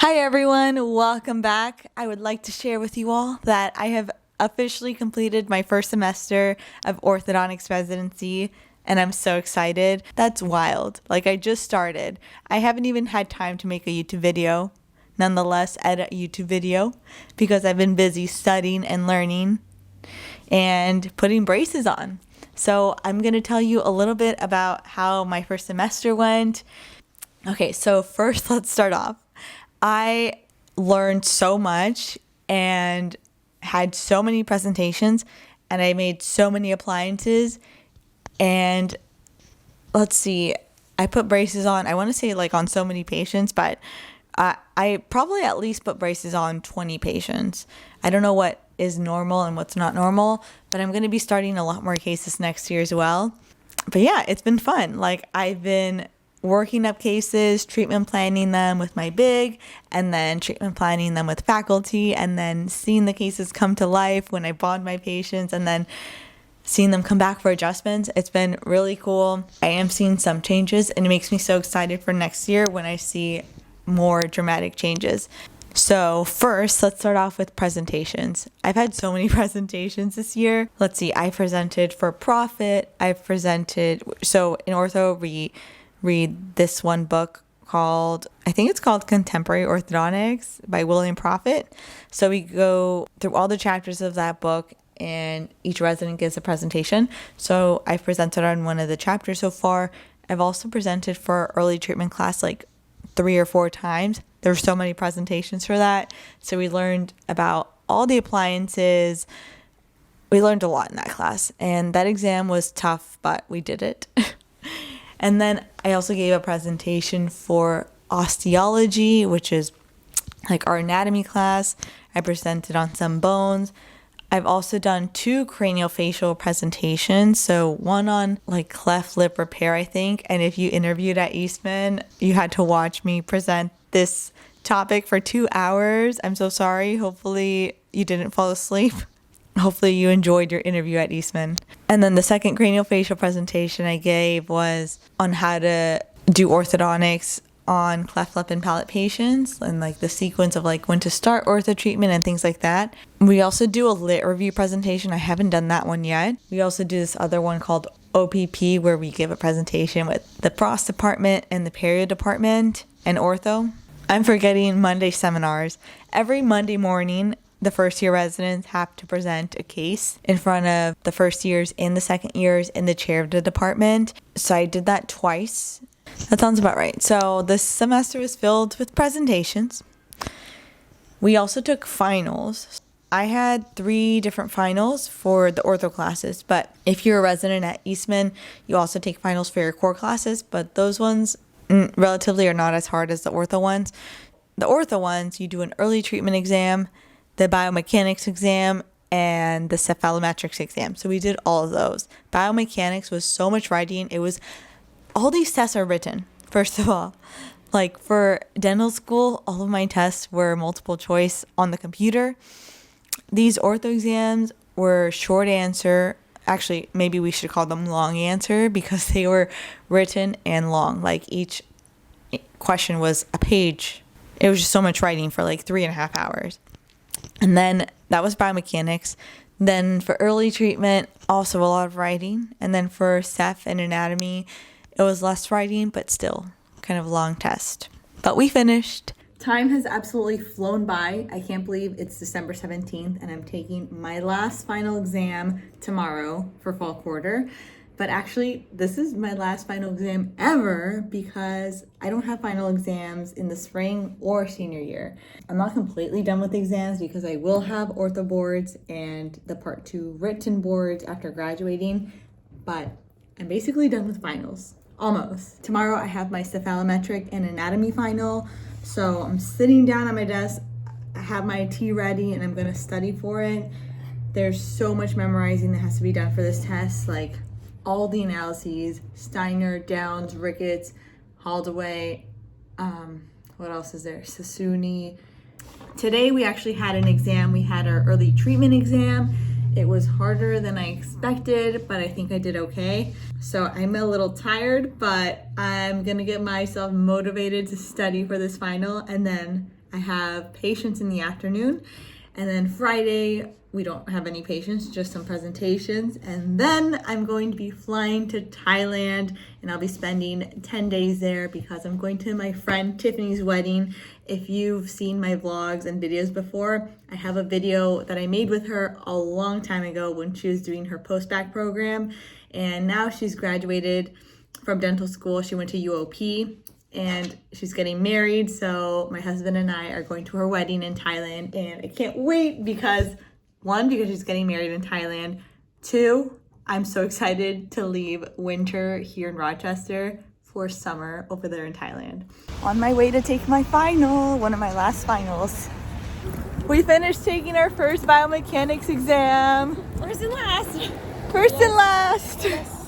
Hi everyone, welcome back. I would like to share with you all that I have officially completed my first semester of orthodontics residency and I'm so excited. That's wild. Like I just started. I haven't even had time to make a YouTube video, nonetheless edit a YouTube video because I've been busy studying and learning and putting braces on. So I'm going to tell you a little bit about how my first semester went. Okay, so first let's start off. I learned so much and had so many presentations and I made so many appliances and let's see, I put braces on, I want to say like on so many patients, but I probably at least put braces on 20 patients. I don't know what is normal and what's not normal, but I'm going to be starting a lot more cases next year as well. But yeah, it's been fun. Like I've been working up cases, treatment planning them with my big, and then treatment planning them with faculty, and then seeing the cases come to life when I bond my patients, and then seeing them come back for adjustments. It's been really cool. I am seeing some changes, and it makes me so excited for next year when I see more dramatic changes. So first, let's start off with presentations. I've had so many presentations this year. Let's see, I presented for profit. So in Ortho, we read this one book called, I think it's called Contemporary Orthodontics by William Prophet. So we go through all the chapters of that book and each resident gives a presentation. So I've presented on one of the chapters so far. I've also presented for early treatment class like 3 or 4 times. There were so many presentations for that. So we learned about all the appliances. We learned a lot in that class and that exam was tough, but we did it. And then I also gave a presentation for osteology, which is like our anatomy class. I presented on some bones. I've also done 2 craniofacial presentations. So one on like cleft lip repair, I think. And if you interviewed at Eastman, you had to watch me present this topic for 2 hours. I'm so sorry. Hopefully you didn't fall asleep. Hopefully you enjoyed your interview at Eastman. And then the second craniofacial presentation I gave was on how to do orthodontics on cleft lip and palate patients and like the sequence of like when to start ortho treatment and things like that. We also do a lit review presentation. I haven't done that one yet. We also do this other one called OPP where we give a presentation with the pros department and the perio department and ortho. I'm forgetting Monday seminars. Every Monday morning, the first year residents have to present a case in front of the first years and the second years in the chair of the department. So I did that twice. That sounds about right. So this semester was filled with presentations. We also took finals. I had 3 different finals for the ortho classes, but if you're a resident at Eastman, you also take finals for your core classes, but those ones relatively are not as hard as the ortho ones. The ortho ones, you do an early treatment exam, the biomechanics exam, and the cephalometrics exam. So we did all of those. Biomechanics was so much writing. All these tests are written, first of all. Like for dental school, all of my tests were multiple choice on the computer. These ortho exams were short answer. Actually, maybe we should call them long answer because they were written and long. Like each question was a page. It was just so much writing for like 3.5 hours. And then that was biomechanics. Then for early treatment, also a lot of writing. And then for ceph and anatomy, it was less writing, but still kind of a long test. But we finished. Time has absolutely flown by. I can't believe it's December 17th and I'm taking my last final exam tomorrow for fall quarter. But actually, this is my last final exam ever because I don't have final exams in the spring or senior year. I'm not completely done with exams because I will have ortho boards and the part 2 written boards after graduating, but I'm basically done with finals, almost. Tomorrow I have my cephalometric and anatomy final, so I'm sitting down at my desk, I have my tea ready and I'm gonna study for it. There's so much memorizing that has to be done for this test, like all the analyses, Steiner, Downs, Ricketts, Holdaway, what else is there? Sassooni. Today we actually had an exam. We had our early treatment exam. It was harder than I expected, but I think I did okay. So I'm a little tired, but I'm gonna get myself motivated to study for this final. And then I have patients in the afternoon, and then Friday we don't have any patients, just some presentations. And then I'm going to be flying to Thailand, and I'll be spending 10 days there because I'm going to my friend Tiffany's wedding. If you've seen my vlogs and videos before, I have a video that I made with her a long time ago when she was doing her post-bac program. And now she's graduated from dental school. She went to UOP and she's getting married. So my husband and I are going to her wedding in Thailand, and I can't wait because one, because she's getting married in Thailand. Two, I'm so excited to leave winter here in Rochester for summer over there in Thailand. On my way to take my final, one of my last finals. We finished taking our first biomechanics exam. First and last. First and last. Yes.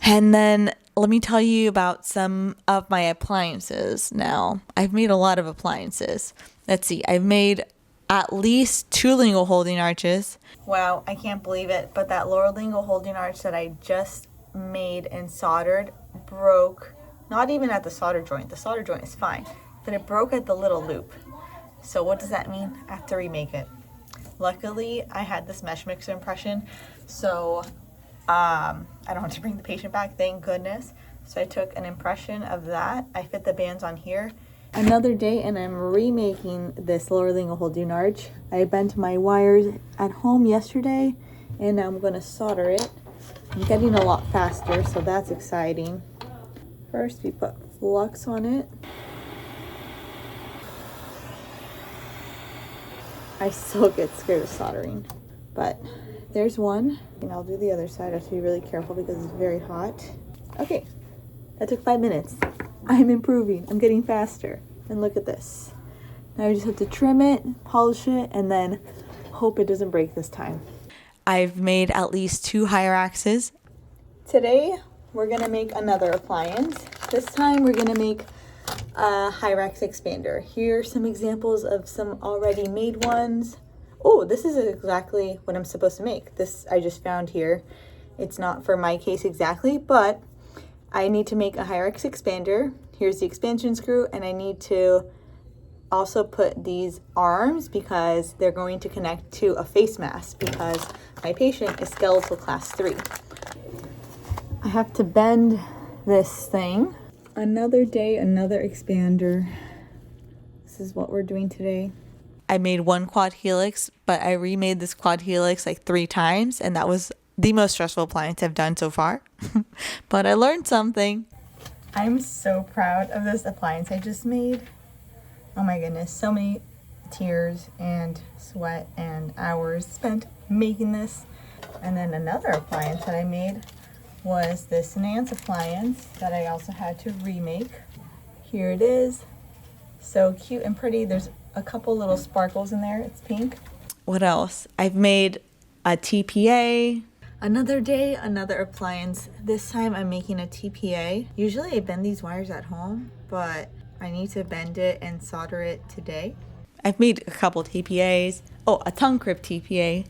And then let me tell you about some of my appliances now. I've made a lot of appliances. Let's see, I've made at least 2 lingual holding arches. Wow, I can't believe it, but that lower lingual holding arch that I just made and soldered broke, not even at the solder joint. The solder joint is fine, but it broke at the little loop. So what does that mean? I have to remake it. Luckily, I had this mesh mixer impression, so I don't have to bring the patient back, thank goodness. So I took an impression of that. I fit the bands on here. Another day, and I'm remaking this lower lingual holding arch. I bent my wires at home yesterday, and now I'm going to solder it. I'm getting a lot faster, so that's exciting. First, we put flux on it. I still get scared of soldering, but there's one, and I'll do the other side. I have to be really careful because it's very hot. Okay, that took 5 minutes. I'm improving. I'm getting faster. And look at this. Now I just have to trim it, polish it, and then hope it doesn't break this time. I've made at least 2 Hyraxes. Today, we're going to make another appliance. This time, we're going to make a Hyrax expander. Here are some examples of some already made ones. Oh, this is exactly what I'm supposed to make. This I just found here. It's not for my case exactly, but I need to make a Hyrax expander. Here's the expansion screw, and I need to also put these arms because they're going to connect to a face mask because my patient is skeletal class 3. I have to bend this thing. Another day, another expander. This is what we're doing today. I made 1 quad helix, but I remade this quad helix like 3 times, and that was the most stressful appliance I've done so far. But I learned something. I'm so proud of this appliance I just made. Oh my goodness, so many tears and sweat and hours spent making this. And then another appliance that I made was this Nance appliance that I also had to remake. Here it is. So cute and pretty. There's a couple little sparkles in there. It's pink. What else? I've made a TPA. Another day, another appliance. This time I'm making a TPA. Usually I bend these wires at home, but I need to bend it and solder it today. I've made a couple TPAs. Oh, a tongue crib TPA.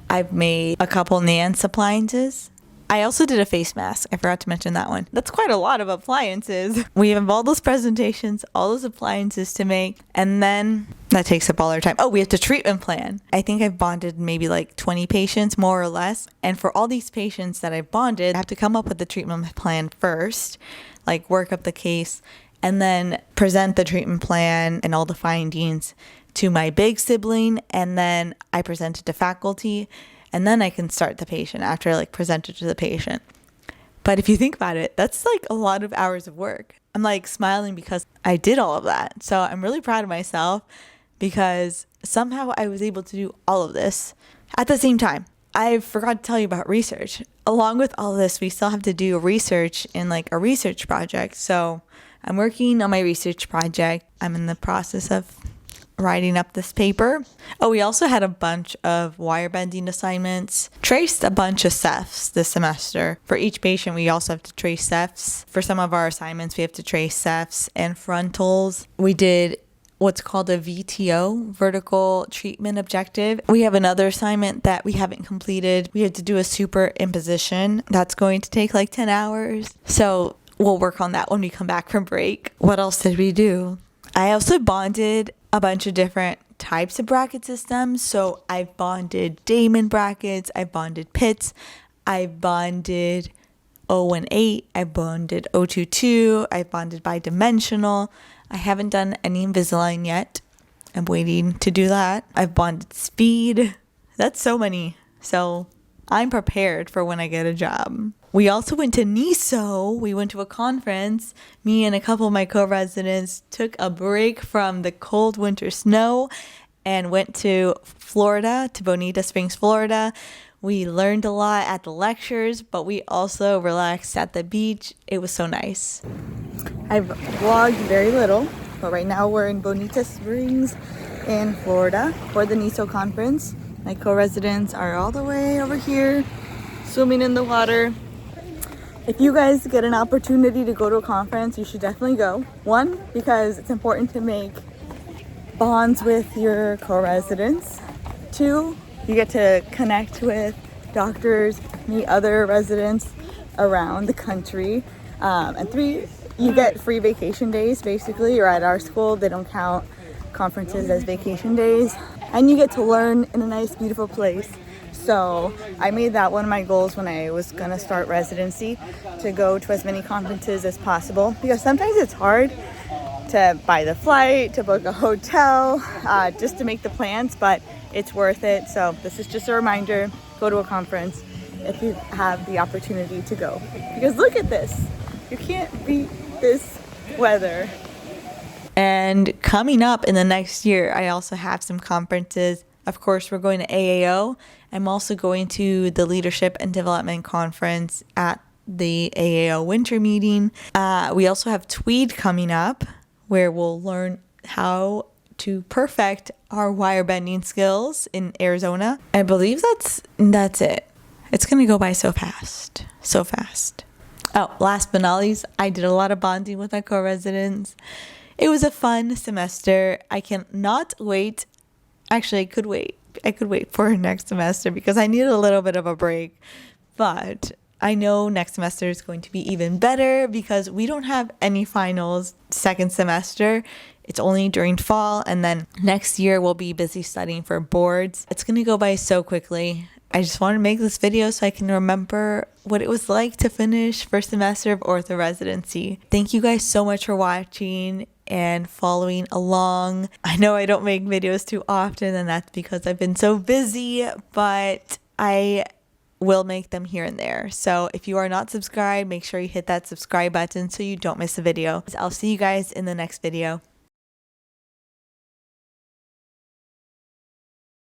I've made a couple Nance appliances. I also did a face mask. I forgot to mention that one. That's quite a lot of appliances. We have all those presentations, all those appliances to make, and then that takes up all our time. Oh, we have to treatment plan. I think I've bonded maybe like 20 patients, more or less. And for all these patients that I've bonded, I have to come up with the treatment plan first, like work up the case, and then present the treatment plan and all the findings to my big sibling, and then I present it to faculty. And then I can start the patient after I present it to the patient. But if you think about it, that's a lot of hours of work. I'm smiling because I did all of that. So I'm really proud of myself because somehow I was able to do all of this at the same time. I forgot to tell you about research. Along with all of this, we still have to do research in a research project. So I'm working on my research project. I'm in the process of writing up this paper. Oh, we also had a bunch of wire bending assignments, traced a bunch of cephs this semester. For each patient, we also have to trace cephs. For some of our assignments, we have to trace cephs and frontals. We did what's called a VTO, vertical treatment objective. We have another assignment that we haven't completed. We have to do a superimposition. That's going to take 10 hours. So we'll work on that when we come back from break. What else did we do? I also bonded a bunch of different types of bracket systems. So I've bonded Damon brackets, I've bonded pits, I've bonded 018, I bonded 022, I bonded bidimensional. I haven't done any Invisalign yet. I'm waiting to do that. I've bonded speed. That's so many. So I'm prepared for when I get a job. We also went to NISO. We went to a conference. Me and a couple of my co-residents took a break from the cold winter snow and went to Florida, to Bonita Springs, Florida. We learned a lot at the lectures, but we also relaxed at the beach. It was so nice. I've vlogged very little, but right now we're in Bonita Springs in Florida for the NISO conference. My co-residents are all the way over here swimming in the water. If you guys get an opportunity to go to a conference, you should definitely go. One, because it's important to make bonds with your co-residents. Two, you get to connect with doctors, meet other residents around the country. And three, you get free vacation days, basically, or at our school, they don't count conferences as vacation days. And you get to learn in a nice, beautiful place. So I made that one of my goals when I was gonna start residency, to go to as many conferences as possible, because sometimes it's hard to buy the flight, to book a hotel, just to make the plans, but it's worth it. So this is just a reminder, go to a conference if you have the opportunity to go. Because look at this, you can't beat this weather. And coming up in the next year, I also have some conferences. Of course, we're going to AAO. I'm also going to the Leadership and Development Conference at the AAO winter meeting. We also have TWEED coming up, where we'll learn how to perfect our wire bending skills in Arizona. I believe that's it. It's going to go by so fast. So fast. Oh, last but not least, I did a lot of bonding with my co-residents. It was a fun semester. I cannot wait. Actually, I could wait for next semester because I need a little bit of a break. But I know next semester is going to be even better because we don't have any finals second semester. It's only during fall, and then next year we'll be busy studying for boards. It's going to go by so quickly. I just want to make this video so I can remember what it was like to finish first semester of ortho residency. Thank you guys so much for watching and following along. I know I don't make videos too often, and that's because I've been so busy, but I will make them here and there. So if you are not subscribed, make sure you hit that subscribe button so you don't miss a video. I'll see you guys in the next video.